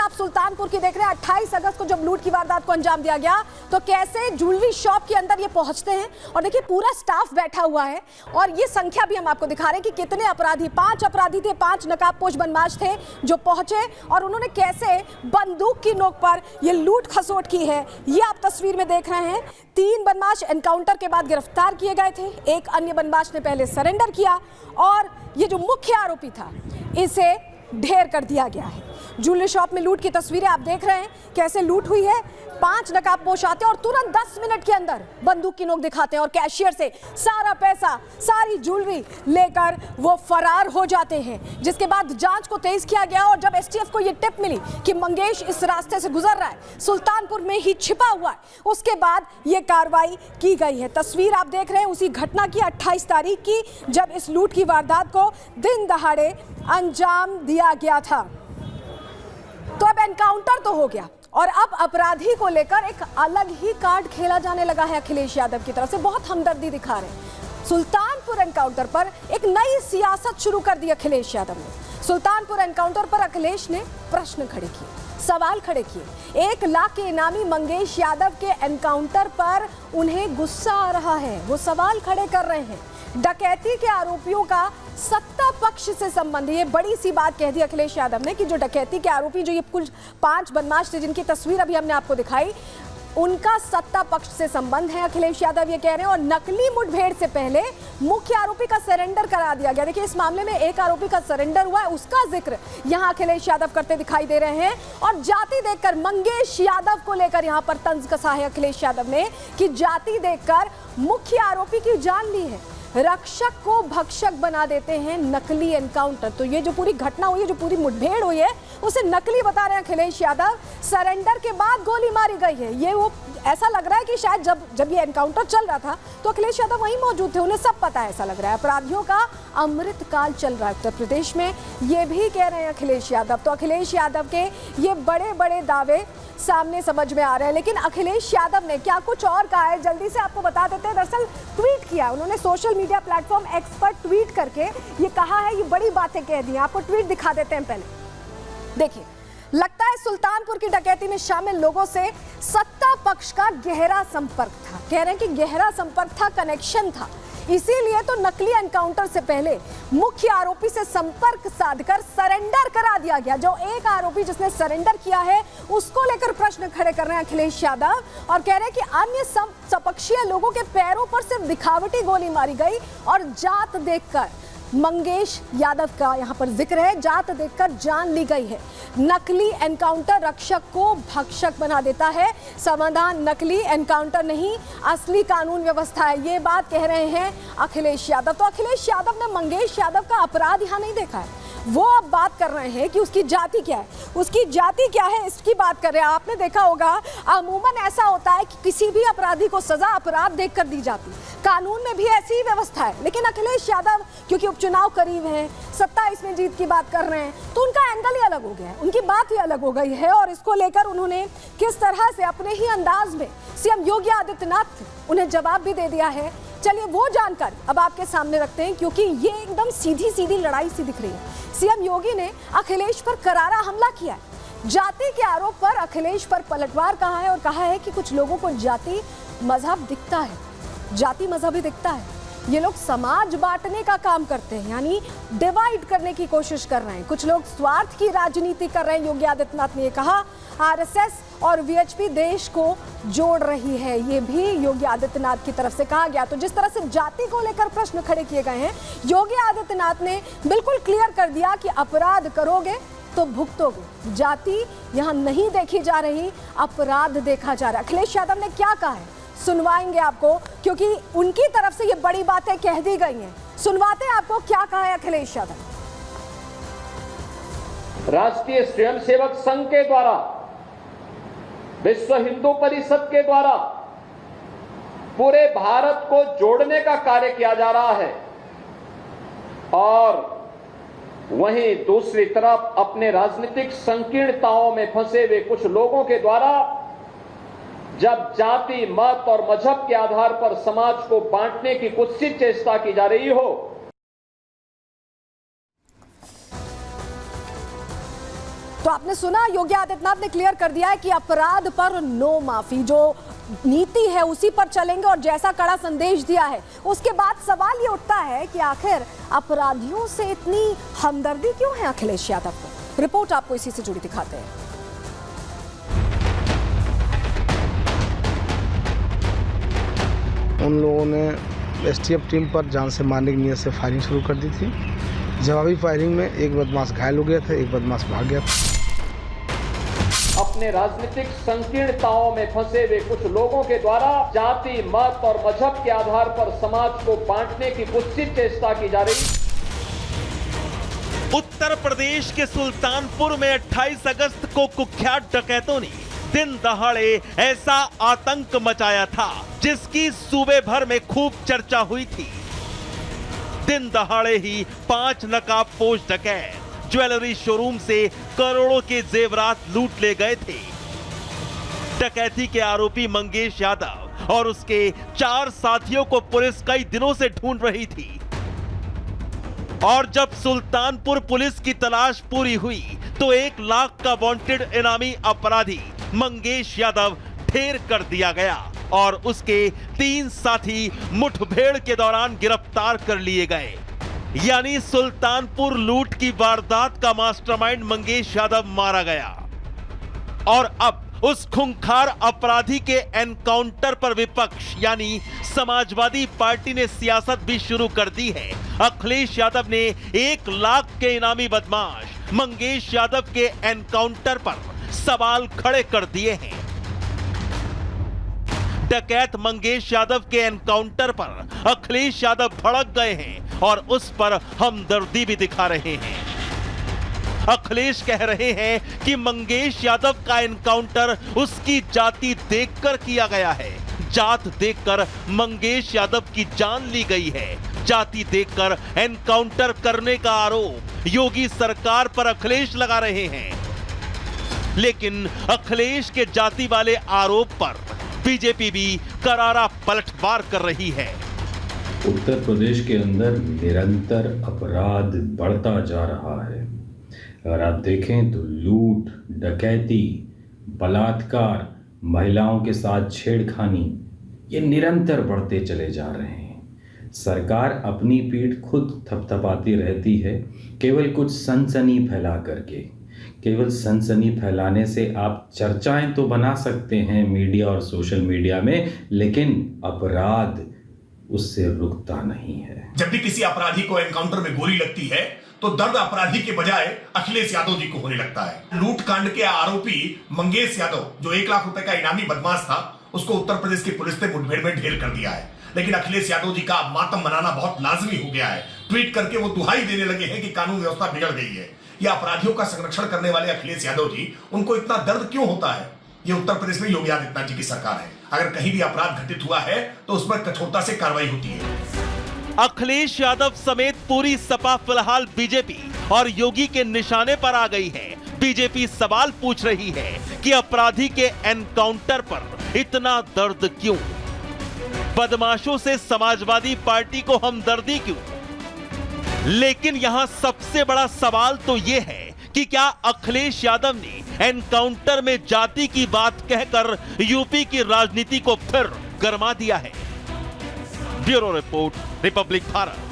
आप सुल्तानपुर की देख रहे हैं। 28 अगस्त को जब लूट की वारदात को अंजाम दिया गया तो कैसे ज्वेलरी शॉप के अंदर ये पहुंचते हैं और देखिए पूरा स्टाफ बैठा हुआ है और ये संख्या भी हम आपको दिखा रहे हैं कि कितने अपराधी, 5 अपराधी थे, 5 नकाबपोश बदमाश थे जो पहुंचे और उन्होंने कैसे बंदूक की नोक पर ये लूट खसोट की है। ये आप तस्वीर में देख रहे हैं। 3 बदमाश एनकाउंटर के बाद गिरफ्तार किए गए थे। एक अन्य बदमाश ने पहले सरेंडर किया और ये जो मुख्य आरोपी था इसे ढेर कर दिया गया है। ज्वेलरी शॉप में लूट की तस्वीरें आप देख रहे हैं कैसे लूट हुई है। 5 नकाबपोश आते हैं और तुरंत 10 मिनट के अंदर बंदूक की नोक दिखाते हैं और कैशियर से सारा पैसा, सारी ज्वेलरी लेकर वो फरार हो जाते हैं। जिसके बाद जांच को तेज किया गया और जब एसटीएफ को ये टिप मिली कि मंगेश इस रास्ते से गुजर रहा है, सुल्तानपुर में ही छिपा हुआ है, उसके बाद ये कार्रवाई की गई है। तस्वीर आप देख रहे हैं उसी घटना की 28 तारीख की, जब इस लूट की वारदात को दिन दहाड़े अंजाम दिया गया था। तो अब एनकाउंटर तो हो गया और अब अपराधी को लेकर एक अलग ही कार्ड खेला जाने लगा है। अखिलेश यादव की तरफ से बहुत हमदर्दी दिखा रहे हैं। सुल्तानपुर एनकाउंटर पर एक नई सियासत शुरू कर दी अखिलेश यादव ने। सुल्तानपुर एनकाउंटर पर अखिलेश ने प्रश्न खड़े किए, सवाल खड़े किए। 1 लाख के इनामी मंगेश यादव के एनकाउंटर पर उन्हें गुस्सा आ रहा है, वो सवाल खड़े कर रहे हैं। डकैती के आरोपियों का सत्ता पक्ष से संबंध, ये बड़ी सी बात कह दी अखिलेश यादव ने कि जो डकैती के आरोपी, जो ये कुल 5 बदमाश थे जिनकी तस्वीर अभी हमने आपको दिखाई, उनका सत्ता पक्ष से संबंध है, अखिलेश यादव ये कह रहे हैं। और नकली मुठभेड़ से पहले मुख्य आरोपी का सरेंडर करा दिया गया। देखिए इस मामले में एक आरोपी का सरेंडर हुआ है, उसका जिक्र यहां अखिलेश यादव करते दिखाई दे रहे हैं। और जाति देखकर मंगेश यादव को लेकर यहां पर तंज कसा है अखिलेश यादव ने कि जाति देखकर मुख्य आरोपी की जान ली है, रक्षक को भक्षक बना देते हैं। नकली एनकाउंटर, तो ये जो पूरी घटना हुई है, जो पूरी मुठभेड़ हुई है, उसे नकली बता रहे हैं अखिलेश यादव। सरेंडर के बाद गोली मारी गई है। ये वो ऐसा लग रहा है कि शायद जब ये एनकाउंटर चल रहा था तो अखिलेश यादव वहीं मौजूद थे, उन्हें सब पता है। ऐसा लग रहा है अपराधियों का अमृत काल चल रहा है उत्तर प्रदेश में, ये भी कह रहे हैं अखिलेश यादव। तो अखिलेश यादव के ये बड़े बड़े दावे सामने समझ में आ रहे हैं, लेकिन अखिलेश यादव ने क्या कुछ और कहा है जल्दी से आपको बता देते हैं। दरअसल ट्वीट किया उन्होंने, सोशल मीडिया प्लेटफॉर्म एक्स पर ट्वीट करके ये कहा है, ये बड़ी बातें कह दी। आपको ट्वीट दिखा देते हैं पहले, देखिए। लगता है सुल्तानपुर की डकैती में शामिल लोगों से सत्ता पक्ष का गहरा संपर्क था। कह रहे हैं कि गहरा संपर्क था, कनेक्शन था, इसीलिए तो नकली एनकाउंटर से पहले मुख्य आरोपी से संपर्क साधकर सरेंडर करा दिया गया। जो एक आरोपी जिसने सरेंडर किया है उसको लेकर प्रश्न खड़े कर रहे हैं अखिलेश यादव और कह रहे हैं कि अन्य सपक्षीय लोगों के पैरों पर सिर्फ दिखावटी गोली मारी गई और जात देखकर, मंगेश यादव का यहां पर जिक्र है, जात देखकर जान ली गई है। नकली एनकाउंटर रक्षक को भक्षक बना देता है। समाधान नकली एनकाउंटर नहीं, असली कानून व्यवस्था है, ये बात कह रहे हैं अखिलेश यादव। तो अखिलेश यादव ने मंगेश यादव का अपराध यहां नहीं देखा है, वो अब बात कर रहे हैं कि उसकी जाति क्या है, उसकी जाति क्या है, इसकी बात कर रहे हैं। आपने देखा होगा अमूमन ऐसा होता है कि किसी भी अपराधी को सजा अपराध देखकर दी जाती, कानून में भी ऐसी ही व्यवस्था है। लेकिन अखिलेश यादव क्योंकि उपचुनाव करीब है, 27 में जीत की बात कर रहे हैं, तो उनका एंगल ही अलग हो गया है, उनकी बात ही अलग हो गई है। और इसको लेकर उन्होंने किस तरह से अपने ही अंदाज में सीएम योगी आदित्यनाथ उन्हें जवाब भी दे दिया है, चलिए वो जानकर अब आपके सामने रखते हैं, क्योंकि ये एकदम सीधी सीधी लड़ाई सी दिख रही है। सीएम योगी ने अखिलेश पर करारा हमला किया है। जाति के आरोप पर अखिलेश पर पलटवार कहा है और कहा है कि कुछ लोगों को जाति मजहब दिखता है, जाति मजहब ही दिखता है, ये लोग समाज बांटने का काम करते हैं, यानी डिवाइड करने की कोशिश कर रहे हैं। कुछ लोग स्वार्थ की राजनीति कर रहे हैं, योगी आदित्यनाथ ने ये कहा। आरएसएस और वीएचपी देश को जोड़ रही है, ये भी योगी आदित्यनाथ की तरफ से कहा गया। तो जिस तरह से जाति को लेकर प्रश्न खड़े किए गए हैं, योगी आदित्यनाथ ने बिल्कुल क्लियर कर दिया कि अपराध करोगे तो भुगतोगे, जाति यहाँ नहीं देखी जा रही, अपराध देखा जा रहा है। अखिलेश यादव ने क्या कहा है सुनवाएंगे आपको, क्योंकि उनकी तरफ से ये बड़ी बातें कह दी गई हैं। सुनवाते हैं आपको क्या कहा है अखिलेश यादव। राष्ट्रीय स्वयंसेवक संघ के द्वारा, विश्व हिंदू परिषद के द्वारा पूरे भारत को जोड़ने का कार्य किया जा रहा है और वहीं दूसरी तरफ अपने राजनीतिक संकीर्णताओं में फंसे हुए कुछ लोगों के द्वारा जब जाति, मत और मजहब के आधार पर समाज को बांटने की कुत्सित चेष्टा की जा रही हो, तो आपने सुना, योगी आदित्यनाथ ने क्लियर कर दिया है कि अपराध पर नो माफी, जो नीति है उसी पर चलेंगे और जैसा कड़ा संदेश दिया है। उसके बाद सवाल ये उठता है कि आखिर अपराधियों से इतनी हमदर्दी क्यों है अखिलेश यादव को। रिपोर्ट आपको इसी से जुड़ी दिखाते हैं। उन लोगों ने एसटीएफ टीम पर जान से मारने की नीयत से फायरिंग शुरू कर दी थी। जवाबी फायरिंग में एक बदमाश घायल हो गया था, एक बदमाश भाग गया। अपने राजनीतिक संकीर्णताओं में फंसे हुए कुछ लोगों के द्वारा जाति, मत और मजहब के आधार पर समाज को बांटने की कुत्सित चेष्टा की जा रही। उत्तर प्रदेश के सुल्तानपुर में 28 अगस्त को कुख्यात डकैतों ने दिन दहाड़े ऐसा आतंक मचाया था जिसकी सूबे भर में खूब चर्चा हुई थी। दिन दहाड़े ही 5 नकाबपोश डकैत ज्वेलरी शोरूम से करोड़ों के जेवरात लूट ले गए थे। डकैती के आरोपी मंगेश यादव और उसके 4 साथियों को पुलिस कई दिनों से ढूंढ रही थी और जब सुल्तानपुर पुलिस की तलाश पूरी हुई तो 1 लाख का वांटेड इनामी अपराधी मंगेश यादव ढेर कर दिया गया और उसके 3 साथी मुठभेड़ के दौरान गिरफ्तार कर लिए गए। यानी सुल्तानपुर लूट की वारदात का मास्टरमाइंड मंगेश यादव मारा गया और अब उस खूंखार अपराधी के एनकाउंटर पर विपक्ष यानी समाजवादी पार्टी ने सियासत भी शुरू कर दी है। अखिलेश यादव ने 1 लाख के इनामी बदमाश मंगेश यादव के एनकाउंटर पर सवाल खड़े कर दिए हैं। डकैत मंगेश यादव के एनकाउंटर पर अखिलेश यादव भड़क गए हैं और उस पर हमदर्दी भी दिखा रहे हैं। अखिलेश कह रहे हैं कि मंगेश यादव का एनकाउंटर उसकी जाति देखकर किया गया है। जात देखकर मंगेश यादव की जान ली गई है। जाति देखकर एनकाउंटर करने का आरोप योगी सरकार पर अखिलेश लगा रहे हैं। लेकिन अखिलेश के जाति वाले आरोप पर बीजेपी भी करारा पलटवार कर रही है। उत्तर प्रदेश के अंदर निरंतर अपराध बढ़ता जा रहा है। अगर आप देखें तो लूट, डकैती, बलात्कार, महिलाओं के साथ छेड़खानी ये निरंतर बढ़ते चले जा रहे हैं। सरकार अपनी पीठ खुद थपथपाती रहती है केवल कुछ सनसनी फैला करके। केवल सनसनी फैलाने से आप चर्चाएं तो बना सकते हैं मीडिया और सोशल मीडिया में, लेकिन अपराध उससे रुकता नहीं है। जब भी किसी अपराधी को एनकाउंटर में गोली लगती है तो दर्द अपराधी के बजाय अखिलेश यादव जी को होने लगता है। लूट कांड के आरोपी मंगेश यादव जो 1 लाख रुपए का इनामी बदमाश था, उसको उत्तर प्रदेश की पुलिस ने मुठभेड़ में ढेर कर दिया है। लेकिन अखिलेश यादव जी का मातम मनाना बहुत लाजमी हो गया है। ट्वीट करके वो दुहाई देने लगे हैं कि कानून व्यवस्था बिगड़ गई है। ये अपराधियों का संरक्षण करने वाले अखिलेश यादव जी, उनको इतना दर्द क्यों होता है? ये उत्तर प्रदेश में योगी आदित्यनाथ जी की सरकार है। अगर कहीं भी अपराध घटित हुआ है तो उस पर कठोरता से कार्रवाई होती है। अखिलेश यादव समेत पूरी सपा फिलहाल बीजेपी और योगी के निशाने पर आ गई है। बीजेपी सवाल पूछ रही है कि अपराधी के एनकाउंटर पर इतना दर्द क्यों? बदमाशों से समाजवादी पार्टी को हमदर्दी क्यों? लेकिन यहां सबसे बड़ा सवाल तो यह है कि क्या अखिलेश यादव ने एनकाउंटर में जाति की बात कहकर यूपी की राजनीति को फिर गरमा दिया है? Bureau report, Republic Bharat.